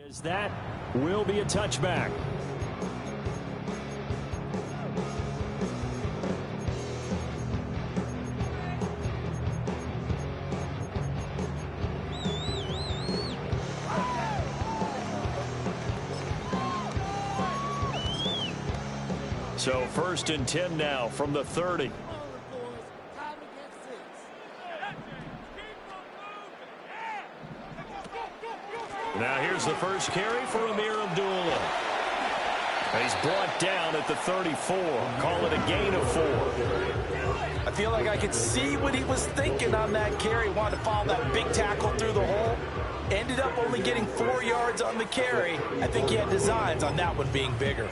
As that will be a touchback. So 1st and 10 now from the 30. Now here's the first carry for Amir Abdullah. He's brought down at the 34. Call it a gain of 4. I feel like I could see what he was thinking on that carry. Wanted to follow that big tackle through the hole. Ended up only getting 4 yards on the carry. I think he had designs on that one being bigger.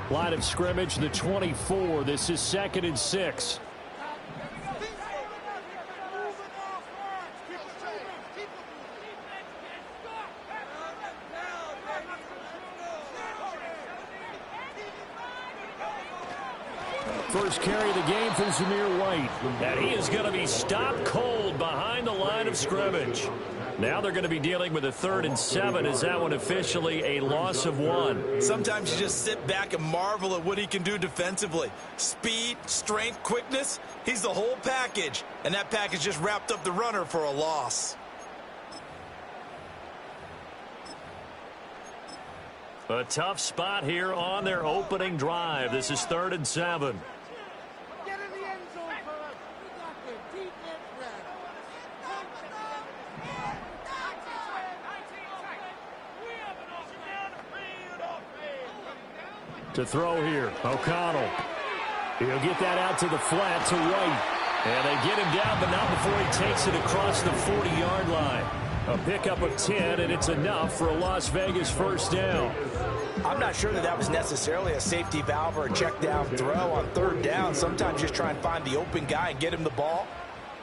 Line of scrimmage, the 24. This is 2nd and 6. First carry of the game for Zamir White. And he is going to be stopped cold behind the line of scrimmage. Now they're going to be dealing with a 3rd and 7. Is that one officially a loss of 1? Sometimes you just sit back and marvel at what he can do defensively. Speed, strength, quickness. He's the whole package. And that package just wrapped up the runner for a loss. A tough spot here on their opening drive. This is 3rd and 7. To throw here, O'Connell. He'll get that out to the flat to White. And they get him down, but not before he takes it across the 40-yard line. A pickup of 10, and it's enough for a Las Vegas first down. I'm not sure that was necessarily a safety valve or a check down throw on 3rd down. Sometimes just try and find the open guy and get him the ball.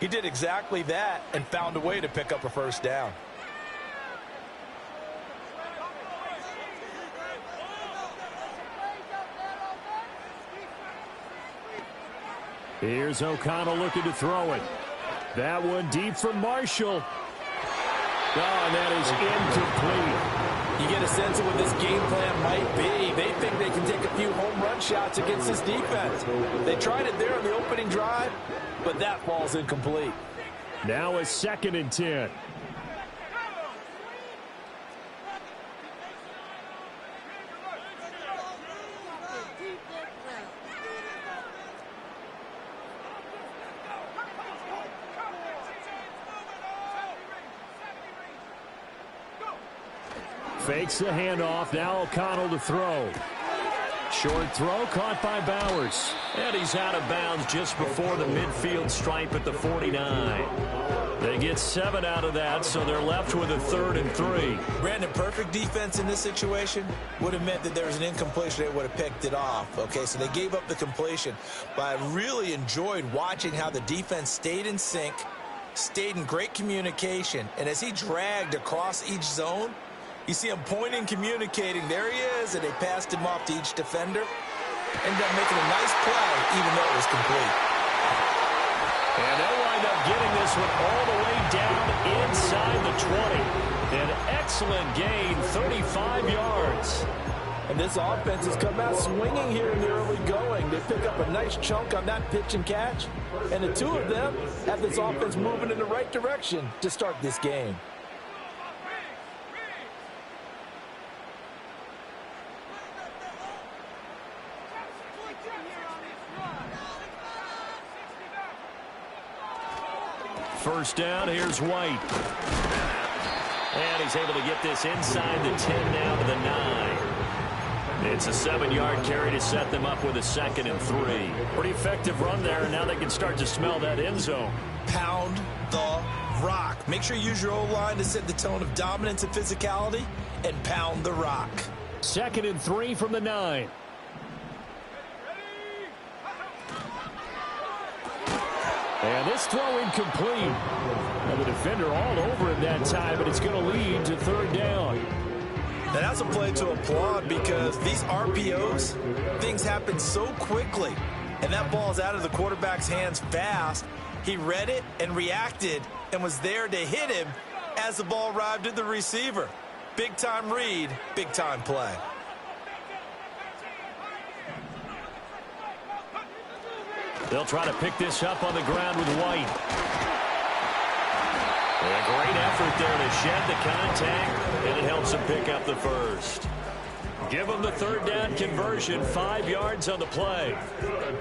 He did exactly that and found a way to pick up a first down. Here's O'Connell looking to throw it. That one deep from Marshall. Oh, and that is incomplete. You get a sense of what this game plan might be. They think they can take a few home run shots against this defense. They tried it there on the opening drive, but that ball's incomplete. Now a 2nd and 10. Fakes the handoff. Now O'Connell to throw. Short throw caught by Bowers. And he's out of bounds just before the midfield stripe at the 49. They get 7 out of that, so they're left with a 3rd and 3. Brandon, perfect defense in this situation would have meant that there was an incompletion. They would have picked it off. Okay, so they gave up the completion. But I really enjoyed watching how the defense stayed in sync, stayed in great communication. And as he dragged across each zone, you see him pointing, communicating. There he is, and they passed him off to each defender. Ended up making a nice play, even though it was complete. And they'll wind up getting this one all the way down inside the 20. An excellent gain, 35 yards. And this offense has come out swinging here in the early going. They pick up a nice chunk on that pitch and catch. And the two of them have this offense moving in the right direction to start this game. First down, here's White. And he's able to get this inside the 10 now to the 9. It's a 7-yard carry to set them up with a 2nd and 3. Pretty effective run there, and now they can start to smell that end zone. Pound the rock. Make sure you use your O-line to set the tone of dominance and physicality, and pound the rock. 2nd and 3 from the 9. And this throw incomplete. And the defender all over him that time, but it's going to lead to 3rd down. Now that's a play to applaud because these RPOs, things happen so quickly. And that ball's out of the quarterback's hands fast. He read it and reacted and was there to hit him as the ball arrived at the receiver. Big-time read, big-time play. They'll try to pick this up on the ground with White. A great effort there to shed the contact, and it helps him pick up the first. Give them the third down conversion, 5 yards on the play.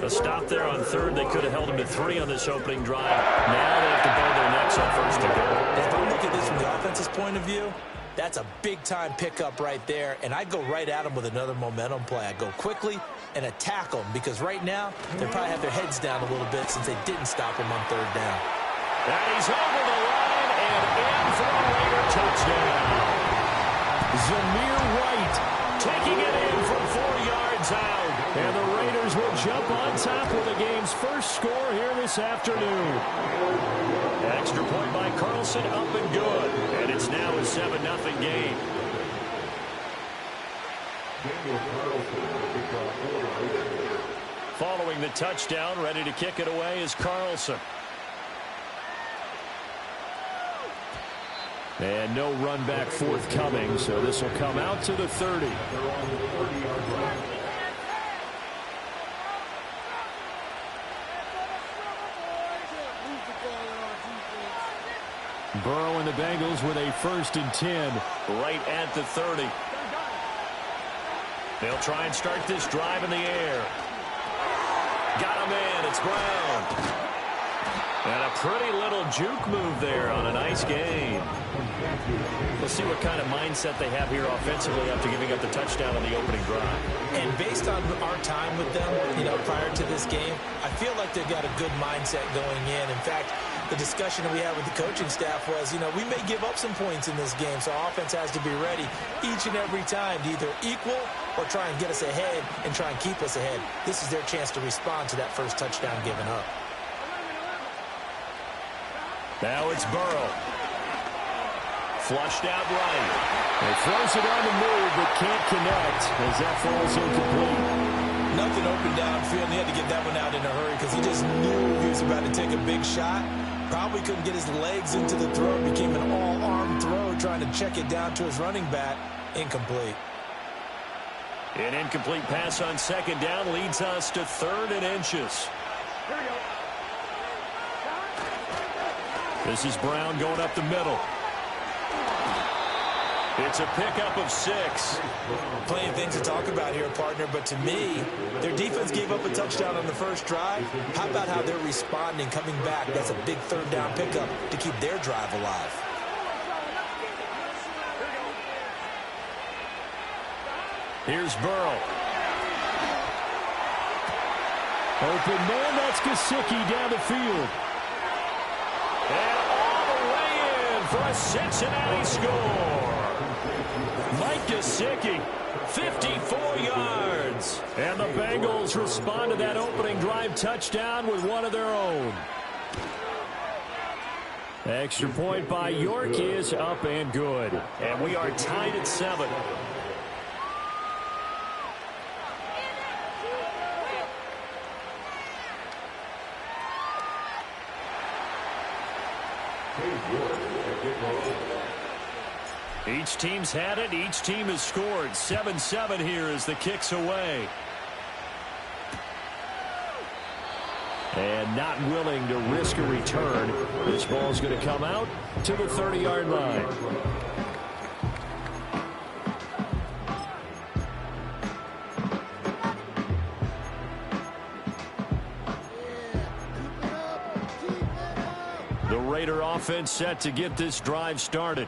A stop there on third. They could have held him to 3 on this opening drive. Now they have to bow their necks on first and goal. If I look at this from the offense's point of view, that's a big-time pickup right there, and I go right at him with another momentum play. I go quickly and attack them because right now they probably have their heads down a little bit since they didn't stop him on third down. And he's over the line and in for a Raider touchdown. Zamir White taking it in from 4 yards out. And the Raiders will jump on top with the game's first score here this afternoon. Extra point by Carlson, up and good. And it's now a 7-0 game. Following the touchdown, ready to kick it away is Carlson. And no run back forthcoming, so this will come out to the 30. Burrow and the Bengals with a 1st and 10 right at the 30. They'll try and start this drive in the air. Got him in. It's Brown. And a pretty little juke move there on a nice game. We'll see what kind of mindset they have here offensively after giving up the touchdown on the opening drive. And based on our time with them, prior to this game, I feel like they've got a good mindset going in. In fact, the discussion that we had with the coaching staff was, we may give up some points in this game, so our offense has to be ready each and every time to either equal or try and get us ahead and try and keep us ahead. This is their chance to respond to that first touchdown given up. Now it's Burrow. Flushed out right. He throws it on the move, but can't connect as that falls incomplete. Nothing open downfield, and he had to get that one out in a hurry because he just knew he was about to take a big shot. Probably couldn't get his legs into the throw. Became an all-arm throw, trying to check it down to his running back. Incomplete. An incomplete pass on 2nd down leads us to 3rd and inches. Here we go. This is Brown going up the middle. It's a pickup of 6. Plenty of things to talk about here, partner, but to me, their defense gave up a touchdown on the first drive. How about how they're responding, coming back? That's a big 3rd down pickup to keep their drive alive. Here's Burrow. Open man, that's Gesicki down the field. And all the way in for a Cincinnati score. Mike Gesicki, 54 yards. And the Bengals respond to that opening drive touchdown with one of their own. Extra point by York is up and good. And we are tied at 7. Each team's had it. Each team has scored. 7-7 here as the kick's away. And not willing to risk a return. This ball's going to come out to the 30-yard line. The Raider offense set to get this drive started.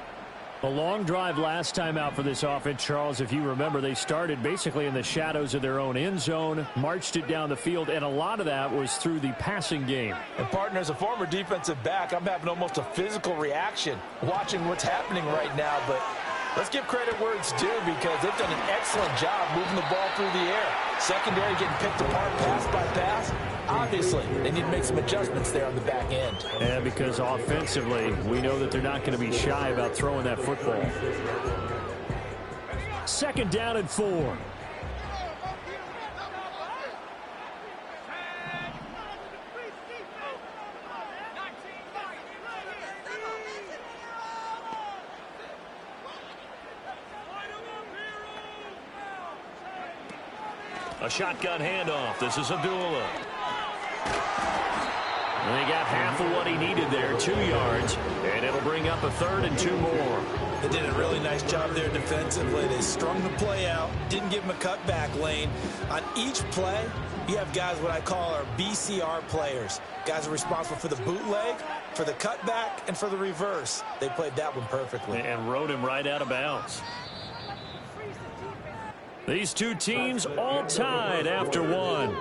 A long drive last time out for this offense, Charles. If you remember, they started basically in the shadows of their own end zone, marched it down the field, and a lot of that was through the passing game. And, partner, as a former defensive back, I'm having almost a physical reaction watching what's happening right now. But let's give credit where it's due because they've done an excellent job moving the ball through the air. Secondary getting picked apart pass by pass. Obviously, they need to make some adjustments there on the back end. And because offensively, we know that they're not going to be shy about throwing that football. 2nd down and 4. A shotgun handoff. This is Abdullah. And he got half of what he needed there, 2 yards, and it'll bring up a 3rd and 2 more. They did a really nice job there defensively. They strung the play out, didn't give him a cutback lane. On each play, you have guys what I call our BCR players. Guys are responsible for the bootleg, for the cutback, and for the reverse. They played that one perfectly. And rode him right out of bounds. These two teams all tied after one.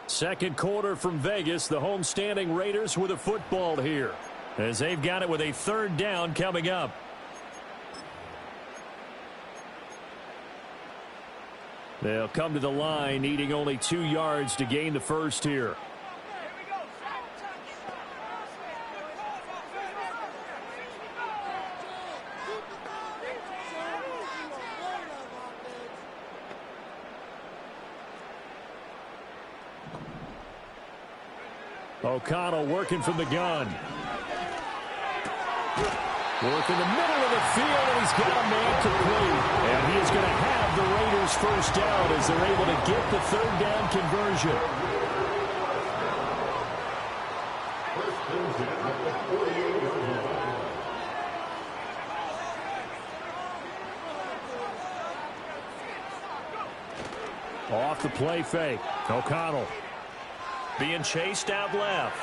Second quarter from Vegas. The homestanding Raiders with a football here, as they've got it with a 3rd down coming up. They'll come to the line needing only 2 yards to gain the first here. O'Connell working from the gun. Work in the middle of the field, and he's got a man complete. And he is going to have the Raiders first down as they're able to get the 3rd down conversion. Off the play fake. O'Connell being chased out left.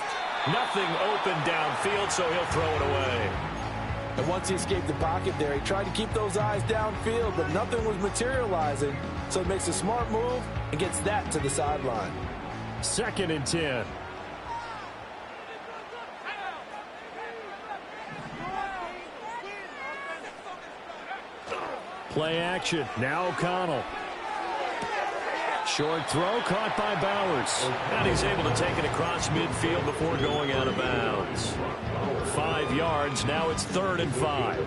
Nothing open downfield, so he'll throw it away. And once he escaped the pocket there, he tried to keep those eyes downfield, but nothing was materializing. So he makes a smart move and gets that to the sideline. 2nd and 10. Play action. Now O'Connell. Short throw caught by Bowers. And he's able to take it across midfield before going out of bounds. 5 yards. Now it's 3rd and 5.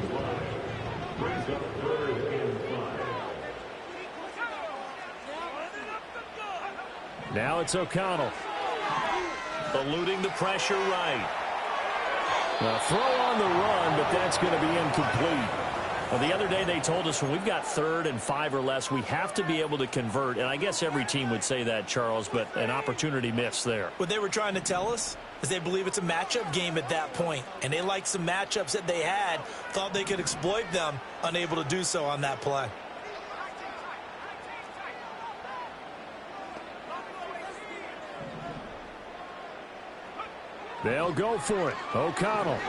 Now it's O'Connell. Eluding the pressure right. A throw on the run, but that's going to be incomplete. Well, the other day they told us when we've got 3rd and 5 or less, we have to be able to convert. And I guess every team would say that, Charles, but an opportunity missed there. What they were trying to tell us is they believe it's a matchup game at that point. And they liked some matchups that they had, thought they could exploit them, unable to do so on that play. They'll go for it. O'Connell.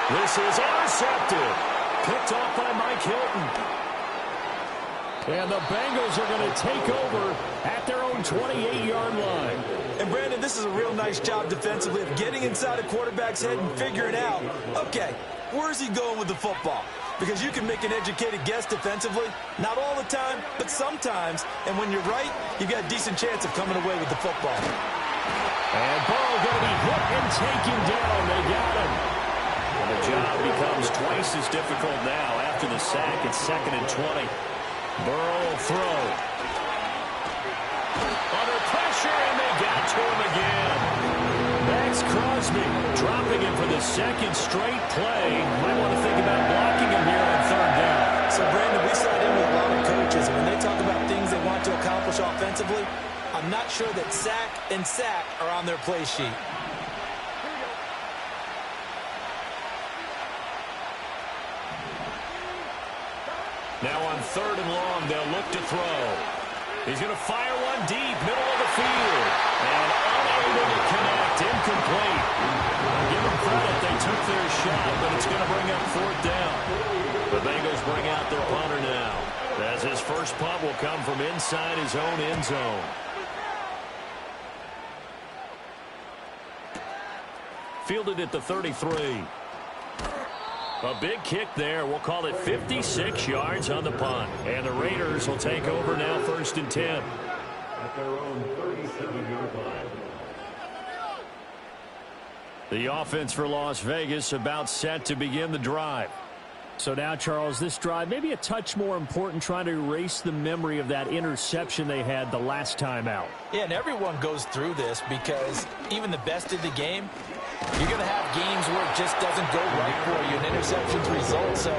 This is intercepted. Picked off by Mike Hilton. And the Bengals are going to take over at their own 28-yard line. And, Brandon, this is a real nice job defensively of getting inside a quarterback's head and figuring out, okay, where's he going with the football? Because you can make an educated guess defensively. Not all the time, but sometimes. And when you're right, you've got a decent chance of coming away with the football. And Burrow going to be hit and taken down. They got him. And the job becomes twice as difficult now. After the sack, it's 2nd and 20. Burrow will throw. Under pressure, and they got to him again. Max Crosby dropping him for the 2nd straight play. Might want to think about blocking him here on 3rd down. So, Brandon, we sat in with a lot of coaches, and when they talk about things they want to accomplish offensively, I'm not sure that sack and sack are on their play sheet. Now on 3rd and long, they'll look to throw. He's going to fire one deep, middle of the field. And unable to connect, incomplete. Give them credit, they took their shot, but it's going to bring up 4th down. The Bengals bring out their punter now, as his first punt will come from inside his own end zone. Fielded at the 33. A big kick there. We'll call it 56 yards on the punt. And the Raiders will take over now, 1st and 10. At their own 37-yard line. The offense for Las Vegas about set to begin the drive. So now, Charles, this drive maybe a touch more important, trying to erase the memory of that interception they had the last time out. Yeah, and everyone goes through this because even the best of the game, You're going to have games where it just doesn't go right for you, and interceptions result. So,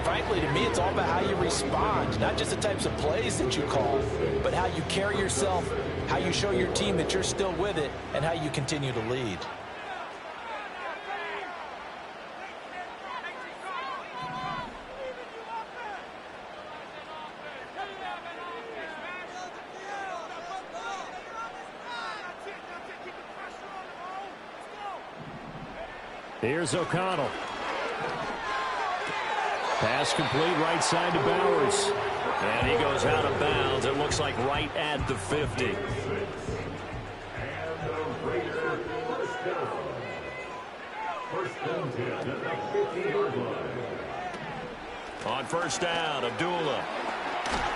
frankly, to me, it's all about how you respond, not just the types of plays that you call, but how you carry yourself, how you show your team that you're still with it, and how you continue to lead. Here's O'Connell. Pass complete right side to Bowers. And he goes out of bounds. It looks like right at the 50. On first down, Abdullah.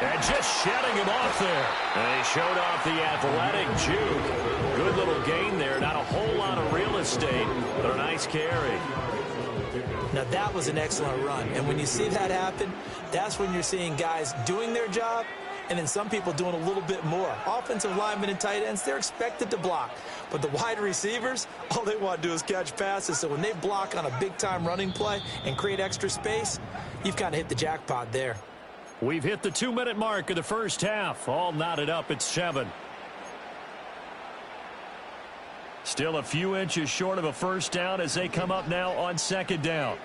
And just shedding him off there. And he showed off the athletic juke. Good little gain there. Not a whole lot of real estate, but a nice carry. Now, that was an excellent run. And when you see that happen, that's when you're seeing guys doing their job and then some people doing a little bit more. Offensive linemen and tight ends, they're expected to block. But the wide receivers, all they want to do is catch passes. So when they block on a big-time running play and create extra space, you've kind of hit the jackpot there. We've hit the 2-minute mark of the first half. All knotted up at 7. Still a few inches short of a first down as they come up now on second down.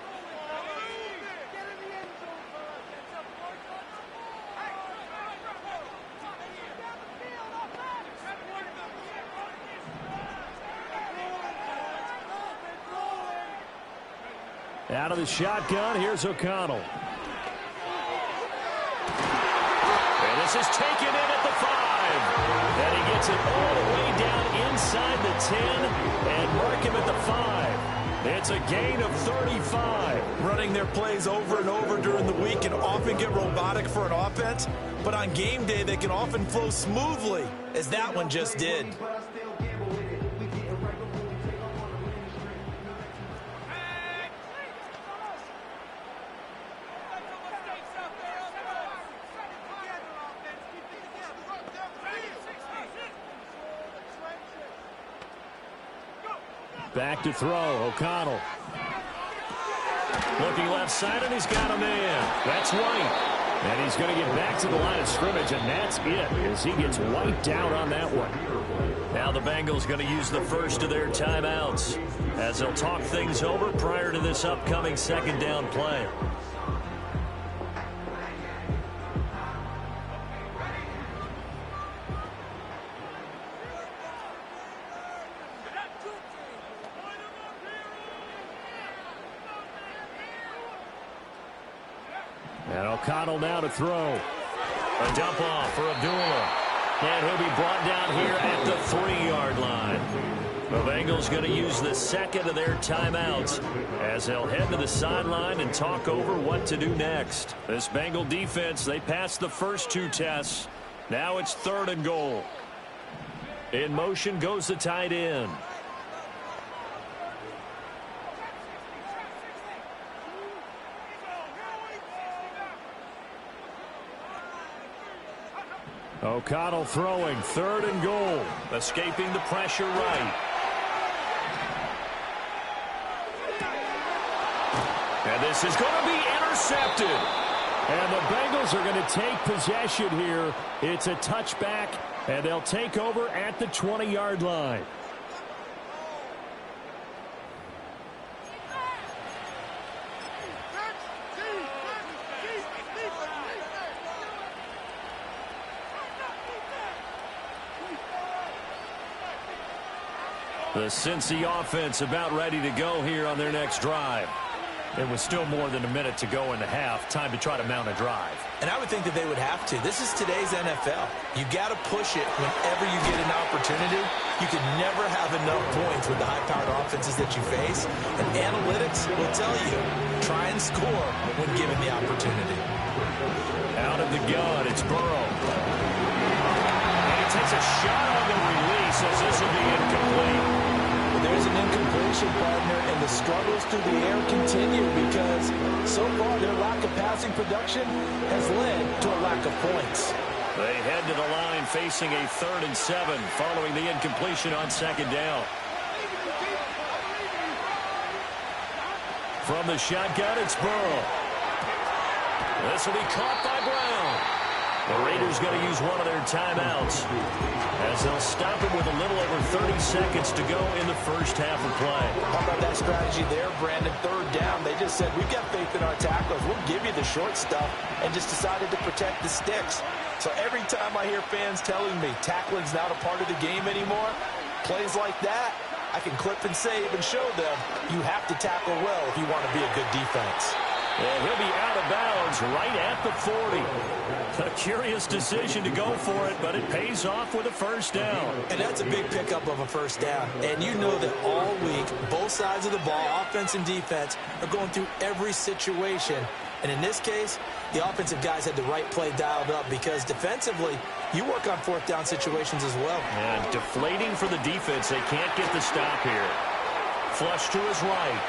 Out of the shotgun, here's O'Connell. And this is taken in at the 5. And he gets it all the way down inside the 10 and mark him at the 5. It's a gain of 35. Running their plays over and over during the week can often get robotic for an offense, but on game day they can often flow smoothly, as that one just did. Back to throw, O'Connell. Looking left side, and he's got a man. That's White. And he's going to get back to the line of scrimmage, and that's it, as he gets wiped out on that one. Now the Bengals going to use the first of their timeouts, as they'll talk things over prior to this upcoming second down play. And O'Connell now to throw. A dump off for Abdullah. And he'll be brought down here at the 3-yard line. The Bengals going to use the second of their timeouts as they'll head to the sideline and talk over what to do next. This Bengal defense, they passed the first 2 tests. Now it's 3rd and goal. In motion goes the tight end. O'Connell throwing, 3rd and goal. Escaping the pressure right. And this is going to be intercepted. And the Bengals are going to take possession here. It's a touchback, and they'll take over at the 20-yard line. The Cincy offense about ready to go here on their next drive. It was still more than a minute to go in the half. Time to try to mount a drive. And I would think that they would have to. This is today's NFL. You got to push it whenever you get an opportunity. You can never have enough points with the high-powered offenses that you face. And analytics will tell you, try and score when given the opportunity. Out of the gun, it's Burrow. And he takes a shot on the release as this will be incomplete. There's an incompletion, partner, and the struggles through the air continue because so far their lack of passing production has led to a lack of points. They head to the line facing a 3rd and 7 following the incompletion on second down. From the shotgun, it's Burrow. This will be caught by Brown. The Raiders going to use one of their timeouts as they'll stop him with a little over 30 seconds to go in the first half of play. How about that strategy there, Brandon? Third down, they just said, we've got faith in our tacklers. We'll give you the short stuff, and just decided to protect the sticks. So every time I hear fans telling me tackling's not a part of the game anymore, plays like that, I can clip and save and show them you have to tackle well if you want to be a good defense. And he'll be out of bounds right at the 40. A curious decision to go for it, but it pays off with a first down. And that's a big pickup of a first down. And you know that all week, both sides of the ball, offense and defense, are going through every situation. And in this case, the offensive guys had the right play dialed up because defensively, you work on fourth down situations as well. And deflating for the defense. They can't get the stop here. Flush to his right.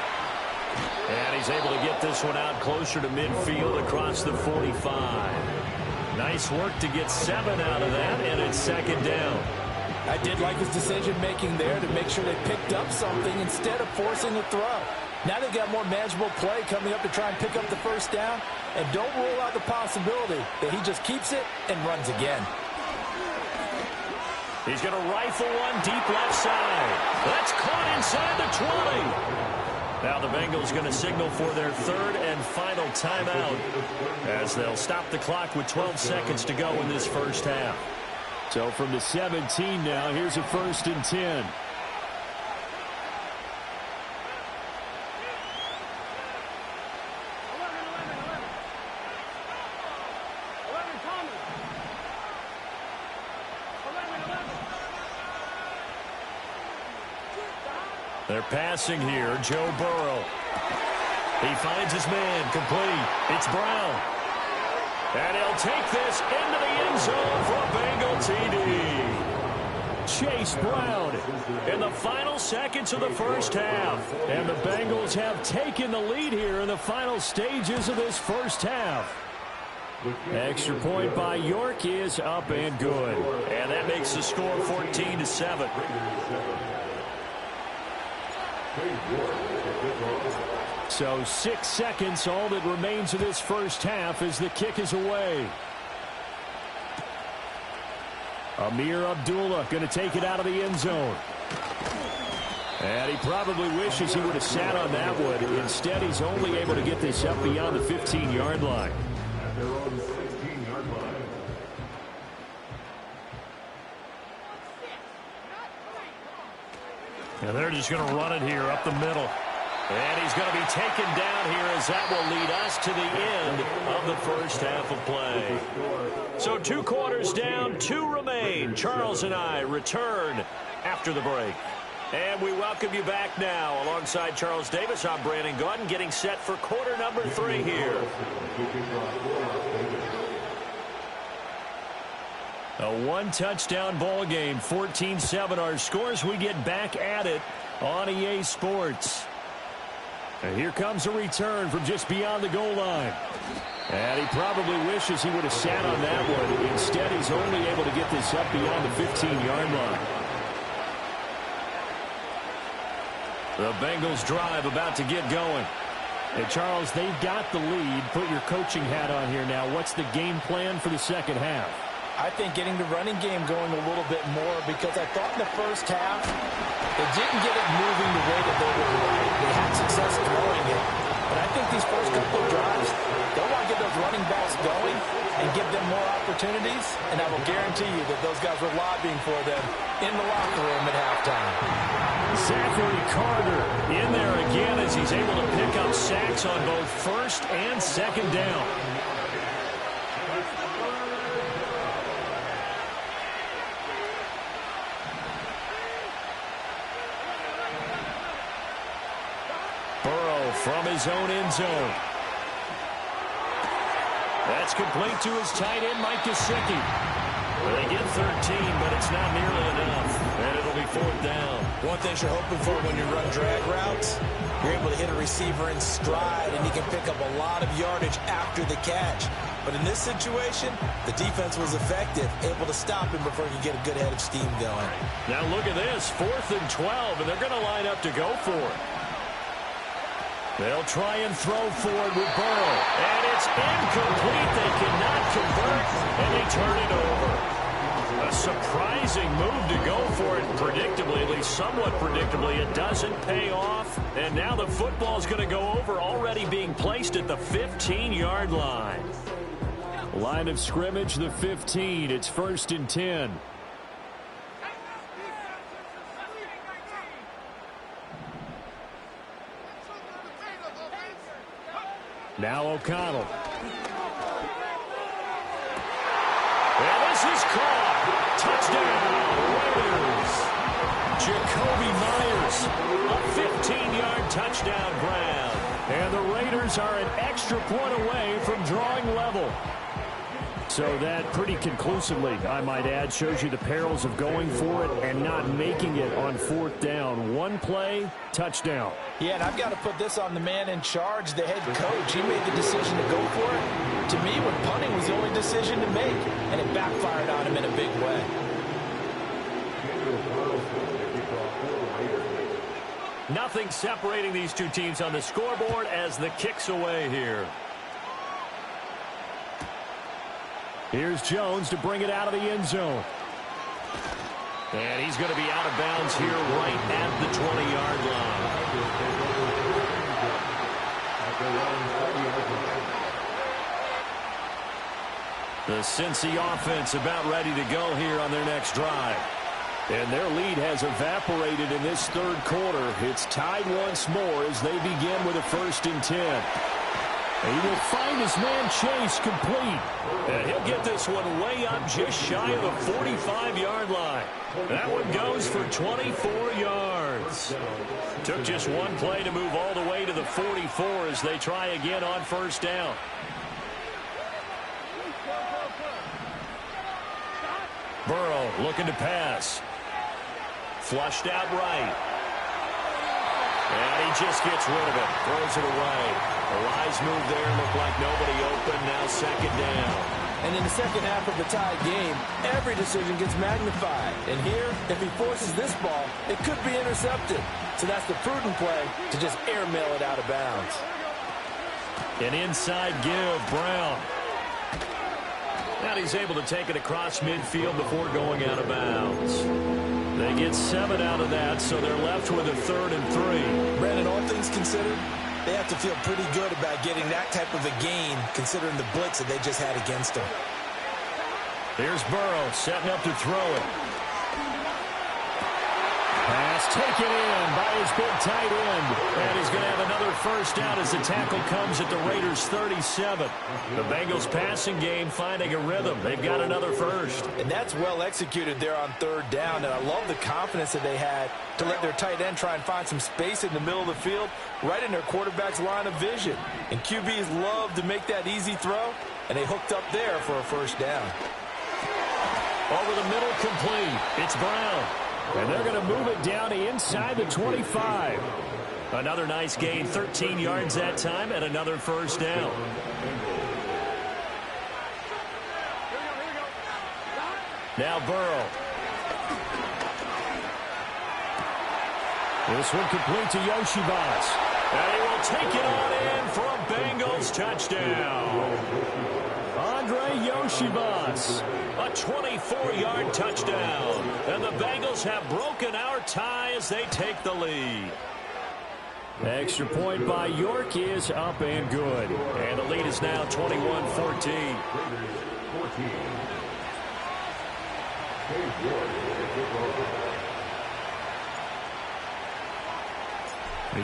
And he's able to get this one out closer to midfield across the 45. Nice work to get 7 out of that, and it's second down. I did like his decision-making there to make sure they picked up something instead of forcing the throw. Now they've got more manageable play coming up to try and pick up the first down, and don't rule out the possibility that he just keeps it and runs again. He's going to rifle one deep left side. That's caught inside the 20. Now the Bengals going to signal for their third and final timeout as they'll stop the clock with 12 seconds to go in this first half. So from the 17 now, here's a 1st and 10. They're passing here. Joe Burrow. He finds his man. Complete. It's Brown. And he'll take this into the end zone for a Bengal TD. Chase Brown in the final seconds of the first half. And the Bengals have taken the lead here in the final stages of this first half. Extra point by York is up and good. And that makes the score 14-7. So 6 seconds, all that remains of this first half as the kick is away. Amir Abdullah going to take it out of the end zone. And he probably wishes he would have sat on that one. Instead, he's only able to get this up beyond the 15-yard line. And they're just going to run it here up the middle. And he's going to be taken down here as that will lead us to the end of the first half of play. So 2 quarters down, 2 remain. Charles and I return after the break. And we welcome you back now. Alongside Charles Davis, I'm Brandon Gaudin, getting set for quarter number 3 here. A 1-touchdown ball game, 14-7 our scores. We get back at it on EA Sports. And here comes a return from just beyond the goal line. And he probably wishes he would have sat on that one. Instead, he's only able to get this up beyond the 15-yard line. The Bengals drive about to get going. And Charles, they've got the lead. Put your coaching hat on here now. What's the game plan for the second half? I think getting the running game going a little bit more, because I thought in the first half they didn't get it moving the way that they would like. They had success throwing it. But I think these first couple of drives, they'll want to get those running backs going and give them more opportunities. And I will guarantee you that those guys were lobbying for them in the locker room at halftime. Zachary Carter in there again as he's able to pick up sacks on both first and second down. From his own end zone. That's complete to his tight end, Mike Gesicki. They get 13, but it's not nearly enough. And it'll be 4th down. One thing you're hoping for when you run drag routes, you're able to hit a receiver in stride, and he can pick up a lot of yardage after the catch. But in this situation, the defense was effective, able to stop him before he could get a good head of steam going. Now look at this, 4th and 12, and they're going to line up to go for it. They'll try and throw forward with Burrow. And it's incomplete. They cannot convert, and they turn it over. A surprising move to go for it. Predictably, at least somewhat predictably, it doesn't pay off. And now the football's going to go over, already being placed at the 15-yard line. Line of scrimmage, the 15. It's 1st and 10. Now O'Connell. And this is caught. Touchdown, Raiders. Jacoby Myers, a 15-yard touchdown grab. And the Raiders are an extra point away from drawing level. So that pretty conclusively, I might add, shows you the perils of going for it and not making it on 4th down. One play, touchdown. Yeah, and I've got to put this on the man in charge, the head coach. He made the decision to go for it. To me, when punting was the only decision to make, and it backfired on him in a big way. Nothing separating these two teams on the scoreboard as the kick's away here. Here's Jones to bring it out of the end zone. And he's going to be out of bounds here right at the 20-yard line. The Cincy offense about ready to go here on their next drive. And their lead has evaporated in this 3rd quarter. It's tied once more as they begin with a 1st and 10. He will find his man Chase complete. And he'll get this one way up just shy of the 45-yard line. That one goes for 24 yards. Took just one play to move all the way to the 44 as they try again on 1st down. Burrow looking to pass. Flushed out right. And he just gets rid of it. Throws it away. A wise move there. Looked like nobody open. Now 2nd down. And in the second half of the tied game, every decision gets magnified. And here, if he forces this ball, it could be intercepted. So that's the prudent play to just airmail it out of bounds. An inside give, Brown. And he's able to take it across midfield before going out of bounds. They get 7 out of that, so they're left with a 3rd and 3. Brandon, all things considered, they have to feel pretty good about getting that type of a gain, considering the blitz that they just had against them. Here's Burrow setting up to throw it. Pass taken in by his big tight end. And he's going to have another 1st down as the tackle comes at the Raiders' 37. The Bengals passing game finding a rhythm. They've got another 1st. And that's well executed there on 3rd down. And I love the confidence that they had to let their tight end try and find some space in the middle of the field, right in their quarterback's line of vision. And QBs love to make that easy throw, and they hooked up there for a 1st down. Over the middle, complete. It's Brown. And they're going to move it down to inside the 25. Another nice gain, 13 yards that time, and another 1st down. Now Burrow. This one complete to Yoshibas. And he will take it on in for a Bengals touchdown. Andre Yoshibas, a 24-yard touchdown. And the Bengals have broken our tie as they take the lead. Extra point by York is up and good. And the lead is now 21-14.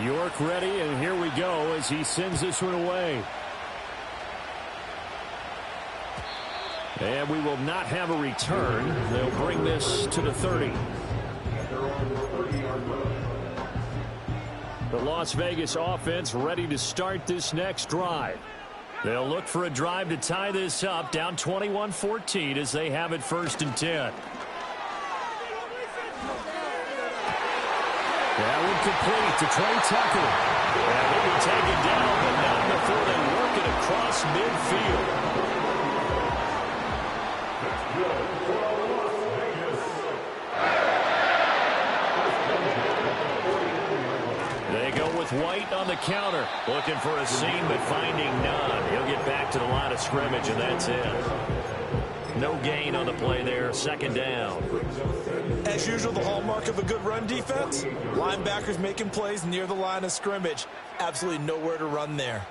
York ready, and here we go as he sends this one away. And we will not have a return. They'll bring this to the 30. The Las Vegas offense ready to start this next drive. They'll look for a drive to tie this up, down 21-14 as they have it 1st and 10. That one complete to Trey Tucker. And he'll be taken down, but not before they work it across midfield. They go with with White on the counter. Looking for a seam, but finding none. He'll get back to the line of scrimmage, and that's it. No gain on the play there. Second down. As usual, the hallmark of a good run defense, linebackers making plays near the line of scrimmage. Absolutely nowhere to run there.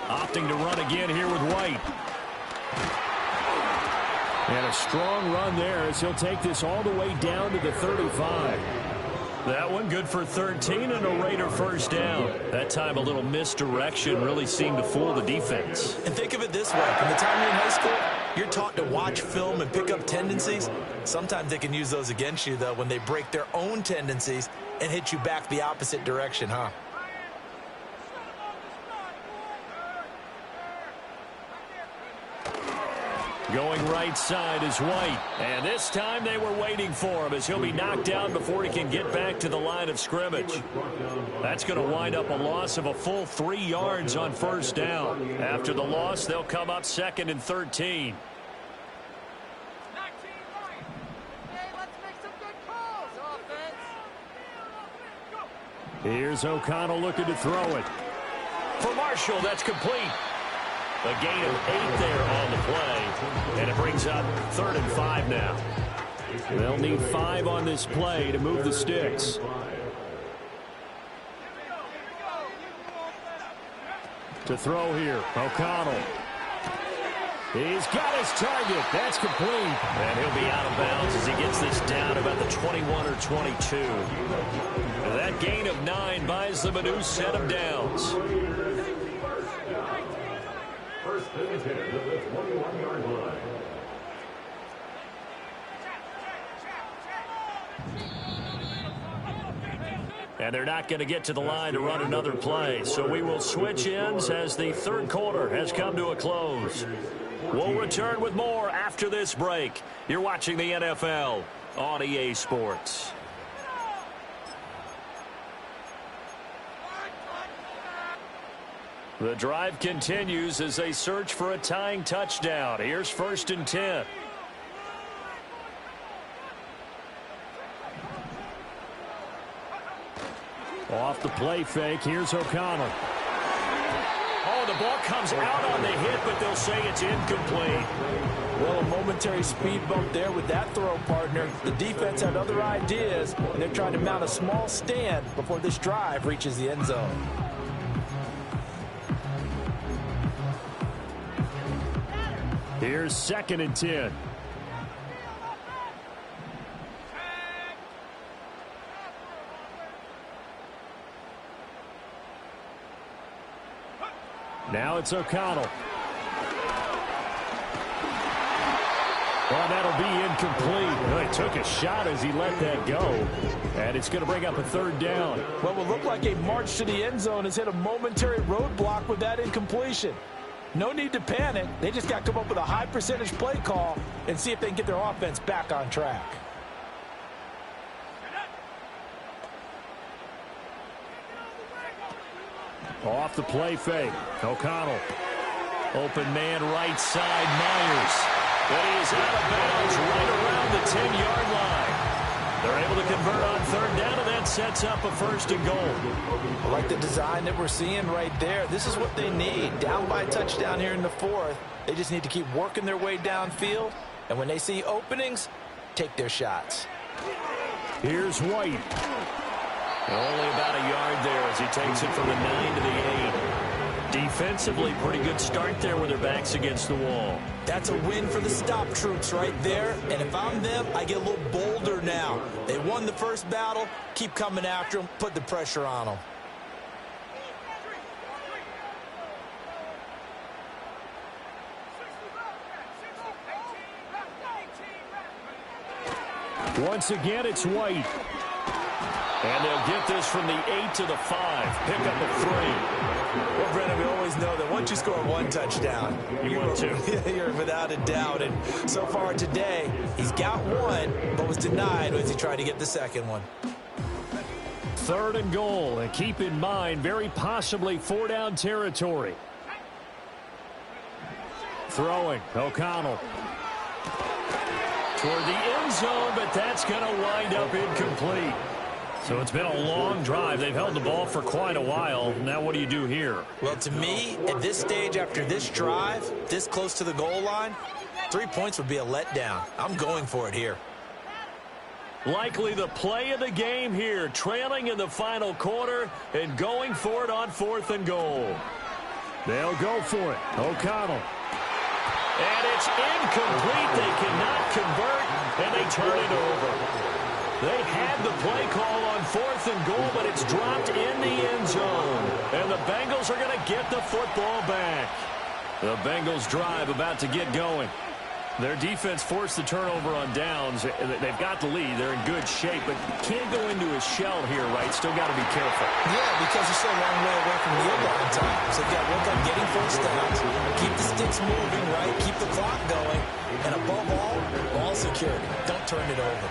Opting to run again here with White. And a strong run there as he'll take this all the way down to the 35. That one good for 13 and a Raider first down. That time a little misdirection really seemed to fool the defense. And think of it this way. From the time you're in high school, you're taught to watch film and pick up tendencies. Sometimes they can use those against you, though, when they break their own tendencies and hit you back the opposite direction, huh? Going right side is White. And this time they were waiting for him as he'll be knocked down before he can get back to the line of scrimmage. That's going to wind up a loss of a full 3 yards on first down. After the loss, they'll come up 2nd and 13. Here's O'Connell looking to throw it. For Marshall, that's complete. A gain of 8 there on the play. And it brings up 3rd and 5 now. They'll need 5 on this play to move the sticks. To throw here, O'Connell. He's got his target. That's complete. And he'll be out of bounds as he gets this down about the 21 or 22. And that gain of 9 buys them a new set of downs. First and 10 at the 21-yard line. And they're not going to get to the line to run another play. So we will switch ends as the third quarter has come to a close. We'll return with more after this break. You're watching the NFL on EA Sports. The drive continues as they search for a tying touchdown. Here's 1st and 10. Off the play fake, here's O'Connell. Oh, the ball comes out on the hit, but they'll say it's incomplete. Well, a momentary speed bump there with that throw, partner. The defense had other ideas, and they're trying to mount a small stand before this drive reaches the end zone. Here's 2nd and 10. Now it's O'Connell. Well, that'll be incomplete. Well, he took a shot as he let that go. And it's going to bring up a 3rd down. What will look like a march to the end zone has hit a momentary roadblock with that incompletion. No need to panic. They just got to come up with a high percentage play call and see if they can get their offense back on track. Off the play fake. O'Connell. Open man right side, Myers. But he is out of bounds right around the 10-yard line. They're able to convert on 3rd down, and that sets up a 1st and goal. I like the design that we're seeing right there. This is what they need. Down by a touchdown here in the 4th. They just need to keep working their way downfield. And when they see openings, take their shots. Here's White. Only about a yard there as he takes it from the 9 to the 8. Defensively, pretty good start there with their backs against the wall. That's a win for the stop troops right there. And if I'm them, I get a little bolder now. They won the first battle. Keep coming after them. Put the pressure on them. Once again, it's White. And they'll get this from the 8 to the 5. Pick up a 3. Well, Brennan, we always know that once you score 1 touchdown, you're without a doubt. And so far today, he's got 1, but was denied as he tried to get the second one. 3rd and goal. And keep in mind, very possibly 4-down territory. throwing. O'Connell. Toward the end zone, but that's going to wind up incomplete. So it's been a long drive. They've held the ball for quite a while. Now what do you do here? Well, to me, at this stage after this drive, this close to the goal line, 3 points would be a letdown. I'm going for it here. Likely the play of the game here, trailing in the final quarter and going for it on 4th and goal. They'll go for it. O'Connell. And it's incomplete. They cannot convert, and they turn it over. They had the play call on 4th and goal, but it's dropped in the end zone. And the Bengals are going to get the football back. The Bengals drive about to get going. Their defense forced the turnover on downs. They've got the lead. They're in good shape, but can't go into a shell here, right? Still got to be careful. Yeah, because you're so long way away from the goal line time. So you've got to work on getting first downs, keep the sticks moving, right? Keep the clock going. And above all, ball security. Don't turn it over.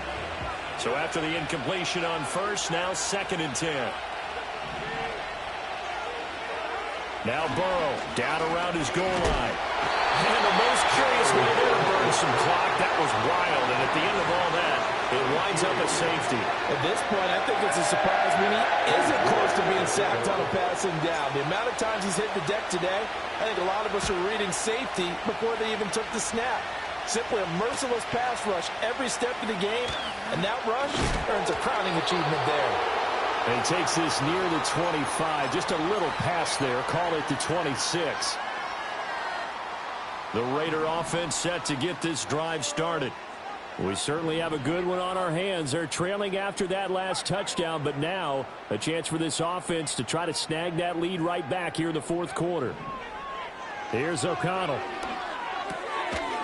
So after the incompletion on first, now 2nd and 10. Now Burrow down around his goal line. And the most curious way there to burn some clock. That was wild. And at the end of all that, it winds up a safety. At this point, I think it's a surprise when he isn't close to being sacked on a passing down. The amount of times he's hit the deck today, I think a lot of us are reading safety before they even took the snap. Simply a merciless pass rush every step of the game, and that rush earns a crowning achievement there. And he takes this near the 25. Just a little pass there. Call it the 26. The Raider offense set to get this drive started. We certainly have a good one on our hands. They're trailing after that last touchdown, but now a chance for this offense to try to snag that lead right back here in the 4th quarter. Here's O'Connell.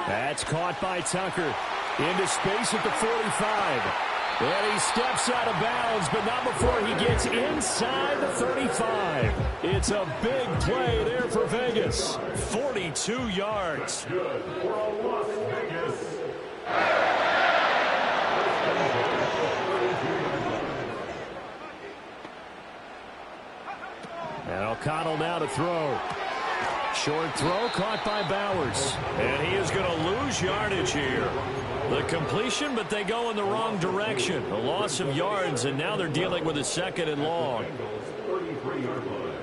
That's caught by Tucker. Into space at the 45. And he steps out of bounds, but not before he gets inside the 35. It's a big play there for Vegas. 42 yards. Good for a Las Vegas. And O'Connell now to throw. Short throw caught by Bowers. And he is going to lose yardage here. The completion, but they go in the wrong direction. A loss of yards, and now they're dealing with a 2nd and long. 33-yard line.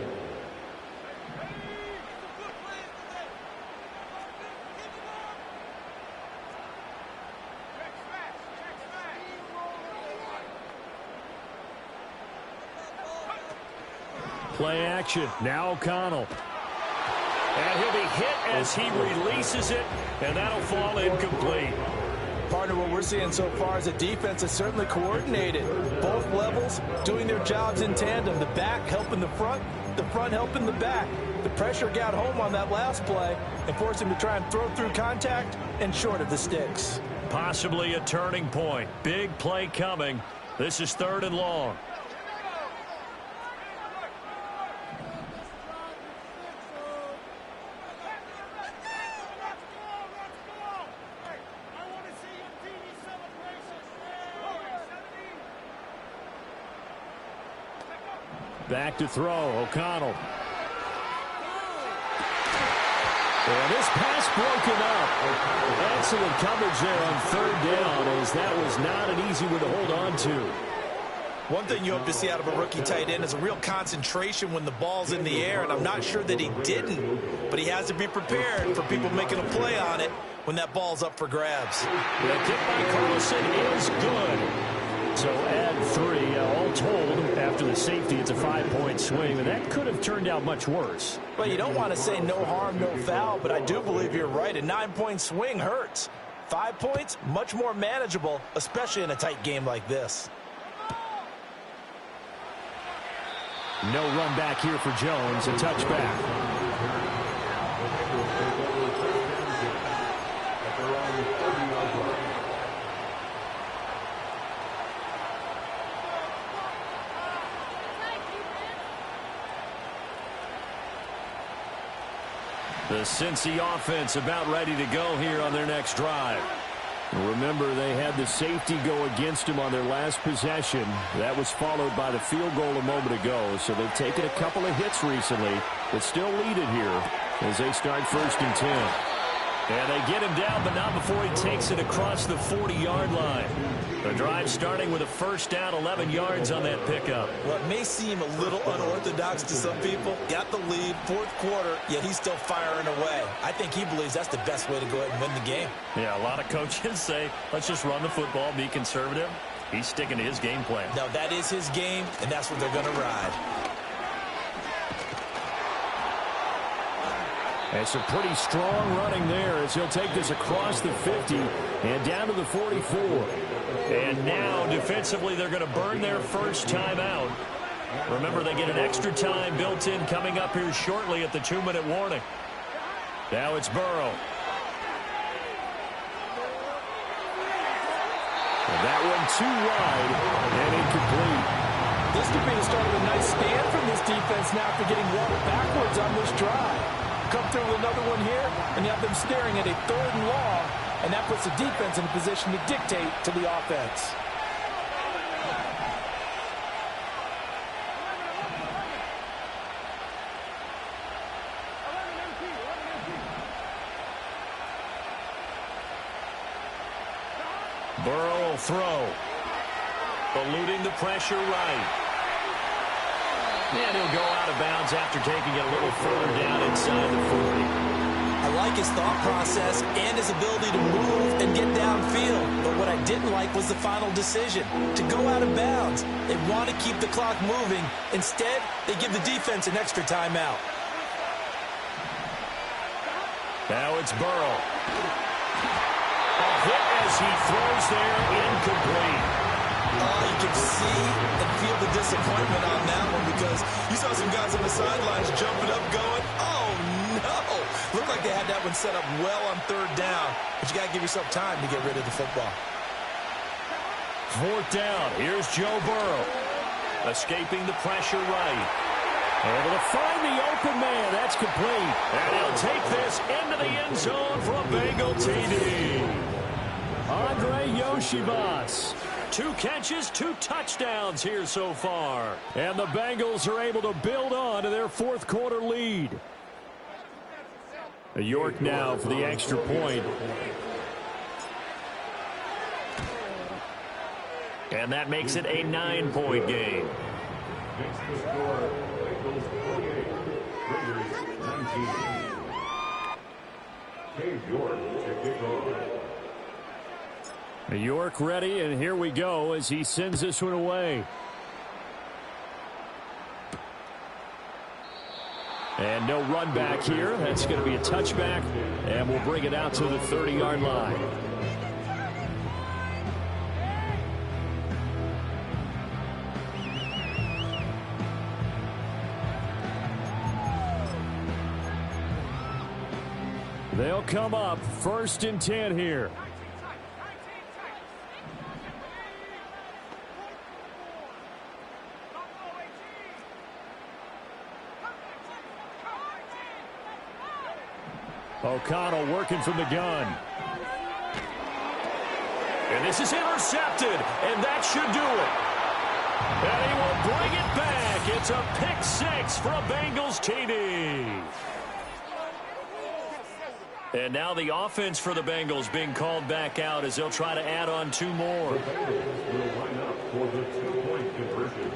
Play action. Now O'Connell. And he'll be hit as he releases it, and that'll fall incomplete. Partner, what we're seeing so far is a defense that's certainly coordinated. Both levels doing their jobs in tandem. The back helping the front helping the back. The pressure got home on that last play and forced him to try and throw through contact and short of the sticks. Possibly a turning point. Big play coming. This is 3rd and long. Back to throw. O'Connell. And this pass broken up. Excellent coverage there on 3rd down, as that was not an easy one to hold on to. One thing you hope to see out of a rookie tight end is a real concentration when the ball's in the air, and I'm not sure that he didn't, but he has to be prepared for people making a play on it when that ball's up for grabs. The kick by Carlson is good. So add 3, all told, after the safety, it's a 5-point swing, and that could have turned out much worse. Well, you don't want to say no harm, no foul, but I do believe you're right. A 9-point swing hurts. 5 points, much more manageable, especially in a tight game like this. No run back here for Jones, a touchback. The Cincy offense about ready to go here on their next drive. Remember, they had the safety go against them on their last possession. That was followed by the field goal a moment ago, so they've taken a couple of hits recently, but still lead it here as they start 1st and 10. And they get him down, but not before he takes it across the 40-yard line. The drive starting with a first down, 11 yards on that pickup. Well, it may seem a little unorthodox to some people. Got the lead, fourth quarter, yet he's still firing away. I think he believes that's the best way to go ahead and win the game. Yeah, a lot of coaches say, let's just run the football, be conservative. He's sticking to his game plan. No, that is his game, and that's what they're going to ride. It's a pretty strong running there as he'll take this across the 50 and down to the 44. And now, defensively, they're going to burn their first timeout. Remember, they get an extra time built in coming up here shortly at the 2-minute warning. Now it's Burrow. And that one too wide and incomplete. This could be the start of a nice stand from this defense now after getting walked backwards on this drive. Come through with another one here, and you have them staring at a 3rd and long, and that puts the defense in a position to dictate to the offense. Burrow will throw. Eluding the pressure right. And he'll go out of bounds after taking it a little further down inside the 40. I like his thought process and his ability to move and get downfield. But what I didn't like was the final decision, to go out of bounds. They want to keep the clock moving. Instead, they give the defense an extra timeout. Now it's Burrow. A hit as he throws there, incomplete. You can see and feel the disappointment on that one because you saw some guys on the sidelines jumping up going, oh no! Looked like they had that one set up well on 3rd down, but you got to give yourself time to get rid of the football. 4th down. Here's Joe Burrow. Escaping the pressure right. Able to find the open man. That's complete. And he'll take this into the end zone for a Bengal TD. Andre Yoshibas. 2 catches, 2 touchdowns here so far. And the Bengals are able to build on to their 4th quarter lead. York now for the extra point. And that makes it a 9-point game. Makes the score Bengals 48, Raiders 19. Cade York to kick off. York ready, and here we go as he sends this one away. And no run back here. That's going to be a touchback, and we'll bring it out to the 30-yard line. They'll come up 1st and 10 here. O'Connell working from the gun. And this is intercepted, and that should do it. And he will bring it back. It's a pick 6 for a Bengals TD. And now the offense for the Bengals being called back out as they'll try to add on 2 more. The Bengals will line up for the 2-point conversion.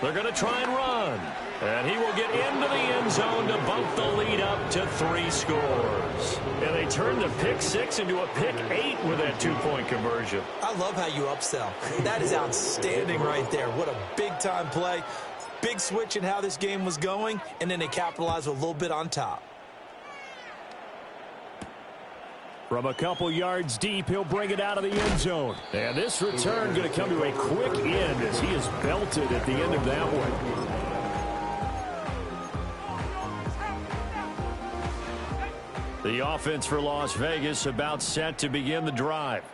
They're going to try and run. And he will get into the end zone to bump the lead up to 3 scores. And they turn the pick 6 into a pick 8 with that 2-point conversion. I love how you upsell. That is outstanding right there. What a big-time play. Big switch in how this game was going, and then they capitalized with a little bit on top. From a couple yards deep, he'll bring it out of the end zone. And this return going to come to a quick end as he is belted at the end of that one. The offense for Las Vegas about set to begin the drive.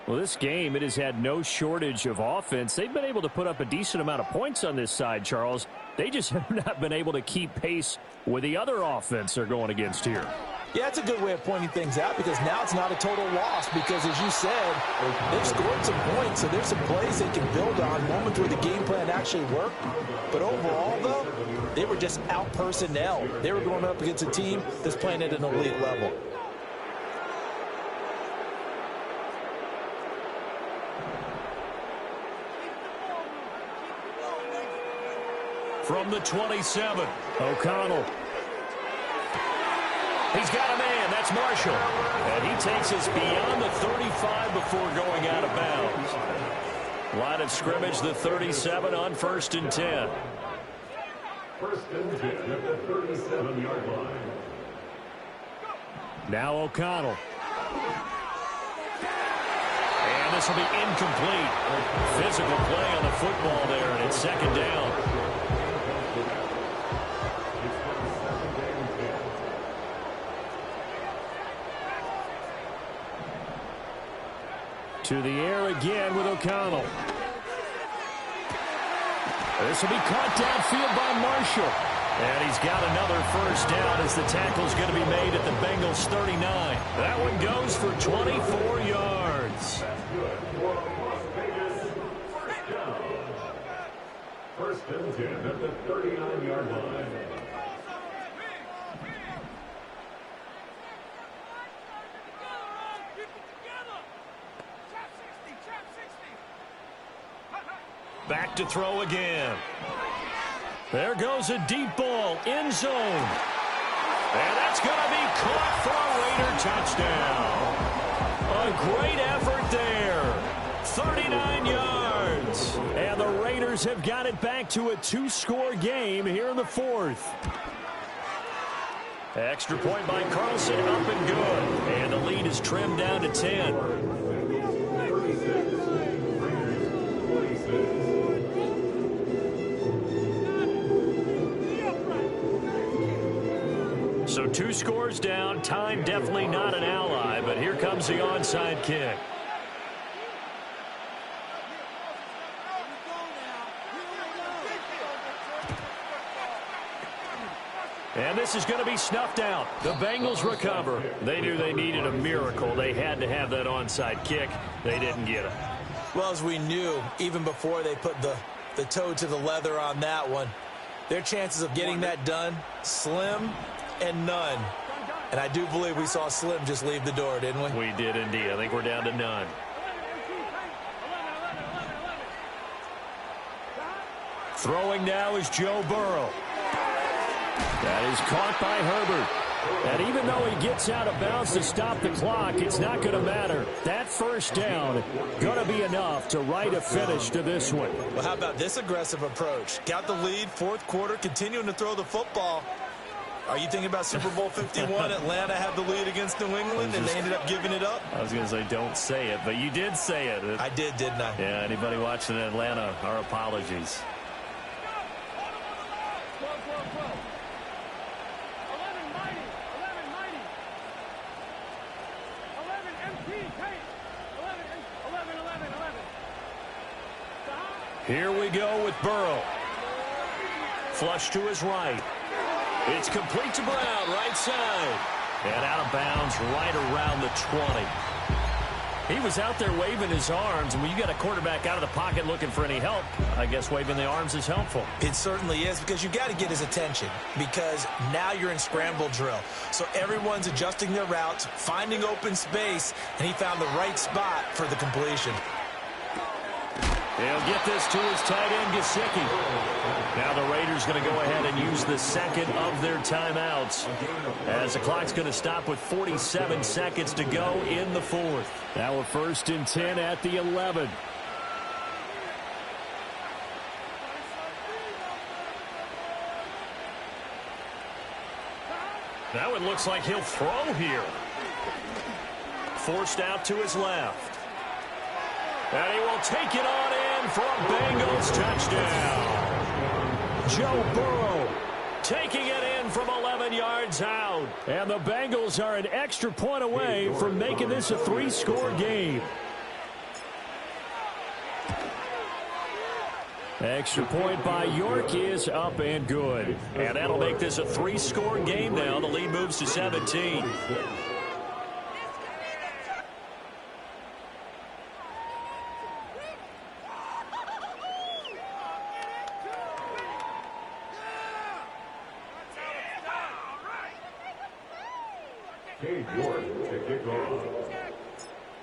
Well, this game, it has had no shortage of offense. They've been able to put up a decent amount of points on this side, Charles. They just have not been able to keep pace with the other offense they're going against here. Yeah, that's a good way of pointing things out because now it's not a total loss because, as you said, they've scored some points, so there's some plays they can build on, moments where the game plan actually worked. But overall, though, they were just out-personnel. They were going up against a team that's playing at an elite level. From the 27, O'Connell. He's got a man. That's Marshall. And he takes us beyond the 35 before going out of bounds. Line of scrimmage, the 37 on 1st and 10. 1st and 10 at the 37-yard line. Now O'Connell. And this will be incomplete. Physical play on the football there, and it's 2nd down. To the air again with O'Connell. This will be caught downfield by Marshall. And he's got another 1st down as the tackle's going to be made at the Bengals 39. That one goes for 24 yards. That's good for Las Vegas. 1st and 10 at the 39-yard line. Back to throw again. There goes a deep ball, end zone. And that's going to be caught for a Raider touchdown. A great effort there. 39 yards. And the Raiders have got it back to a 2-score game here in the 4th. Extra point by Carlson, up and good. And the lead is trimmed down to 10. So 2 scores down. Time definitely not an ally, but here comes the onside kick. And this is going to be snuffed out. The Bengals recover. They knew they needed a miracle. They had to have that onside kick. They didn't get it. Well, as we knew, even before they put the toe to the leather on that one, their chances of getting that done, slim and none. And I do believe we saw Slim just leave the door, didn't we? We did indeed. I think we're down to none. Throwing now is Joe Burrow. That is caught by Herbert. And even though he gets out of bounds to stop the clock, it's not going to matter. That 1st down going to be enough to write a finish to this one. Well, how about this aggressive approach? Got the lead, 4th quarter, continuing to throw the football. Are you thinking about Super Bowl 51? Atlanta had the lead against New England, and they ended up giving it up? I was going to say don't say it, but you did say it. I did, didn't I? Yeah, anybody watching Atlanta, our apologies. Here we go with Burrow. Flush to his right. It's complete to Brown, right side. And out of bounds right around the 20. He was out there waving his arms, and when you got a quarterback out of the pocket looking for any help, I guess waving the arms is helpful. It certainly is, because you got to get his attention, because now you're in scramble drill. So everyone's adjusting their routes, finding open space, and he found the right spot for the completion. He'll get this to his tight end, Gesicki. Now the Raiders going to go ahead and use the 2nd of their timeouts, as the clock's going to stop with 47 seconds to go in the 4th. Now a 1st and 10 at the 11. That one looks like he'll throw here. Forced out to his left. And he will take it on in for a Bengals touchdown. Joe Burrow taking it in from 11 yards out. And the Bengals are an extra point away from making this a 3-score game. Extra point by York is up and good. And that'll make this a 3-score game now. The lead moves to 17.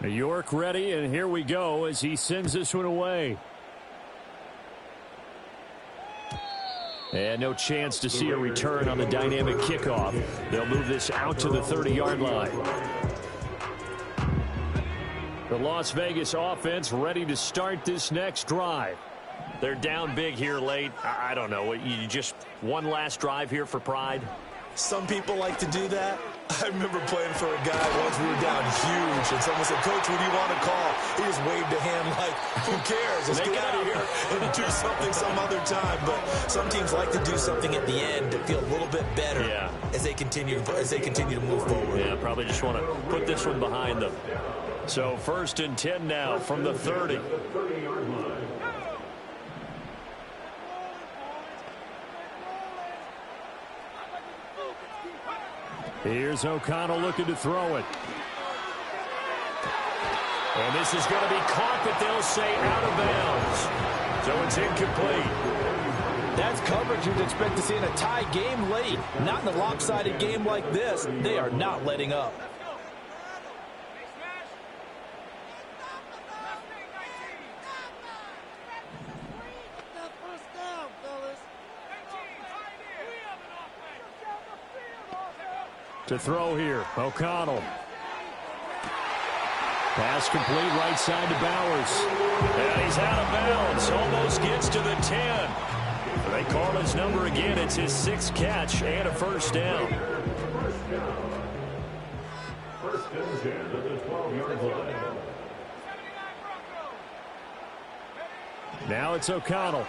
York ready, and here we go as he sends this one away. And no chance to see a return on the dynamic kickoff. They'll move this out to the 30-yard line. The Las Vegas offense ready to start this next drive. They're down big here late. I don't know. You just one last drive here for pride? Some people like to do that. I remember playing for a guy once. We were down huge, and someone said, "Coach, what do you want to call?" He just waved a hand like, "Who cares? Let's get out of here and do something some other time." But some teams like to do something at the end to feel a little bit better as they continue to move forward. Yeah, probably just want to put this one behind them. So 1st and 10 now from the 30. Here's O'Connell looking to throw it. And this is going to be caught, but they'll say out of bounds. So it's incomplete. That's coverage you'd expect to see in a tie game late. Not in a lopsided game like this. They are not letting up. To throw here, O'Connell. Pass complete right side to Bowers. And he's out of bounds. Almost gets to the 10. They call his number again. It's his 6th catch and a 1st down. First and 10 at the 12-yard line. Now it's O'Connell.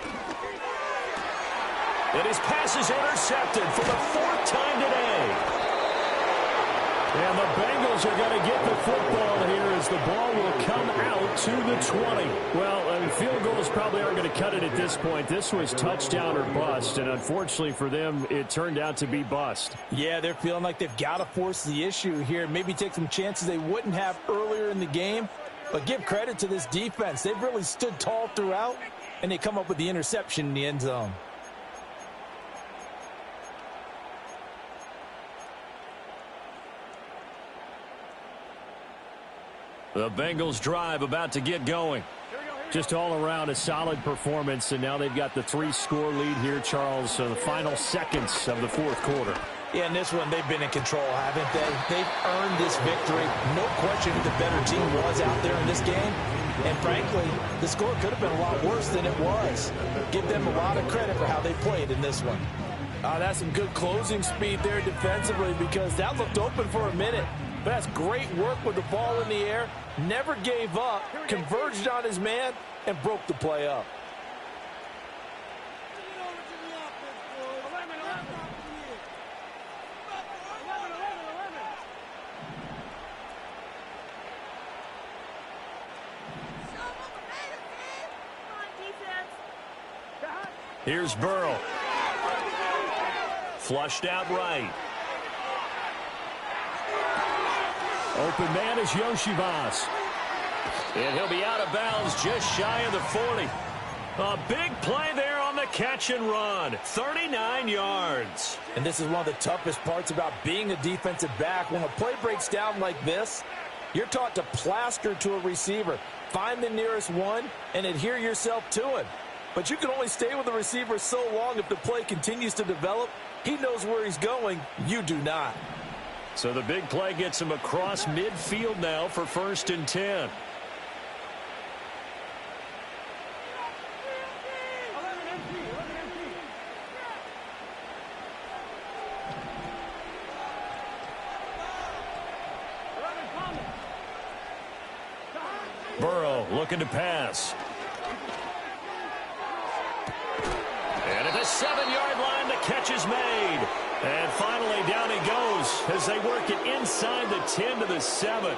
And his pass is intercepted for the 4th time today. And the Bengals are going to get the football here as the ball will come out to the 20. Well, I mean, field goals probably aren't going to cut it at this point. This was touchdown or bust, and unfortunately for them, it turned out to be bust. Yeah, they're feeling like they've got to force the issue here. Maybe take some chances they wouldn't have earlier in the game. But give credit to this defense. They've really stood tall throughout, and they come up with the interception in the end zone. The Bengals drive about to get going. Just all around a solid performance, and now they've got the 3-score lead here, Charles. So the final seconds of the 4th quarter. Yeah, in this one, they've been in control, haven't they? They've earned this victory. No question who the better team was out there in this game. And frankly, the score could have been a lot worse than it was. Give them a lot of credit for how they played in this one. That's some good closing speed there defensively, because that looked open for a minute. But that's great work with the ball in the air. Never gave up, converged on his man, and broke the play up. Here's Burrow. Flushed out right. Open man is Yoshivas. And he'll be out of bounds just shy of the 40. A big play there on the catch and run. 39 yards. And this is one of the toughest parts about being a defensive back. When a play breaks down like this, you're taught to plaster to a receiver. Find the nearest one and adhere yourself to him. But you can only stay with the receiver so long if the play continues to develop. He knows where he's going. You do not. So the big play gets him across midfield now for 1st and 10. Burrow looking to pass. And at the 7-yard line, the catch is made. And finally, down he goes as they work it inside the 10 to the 7.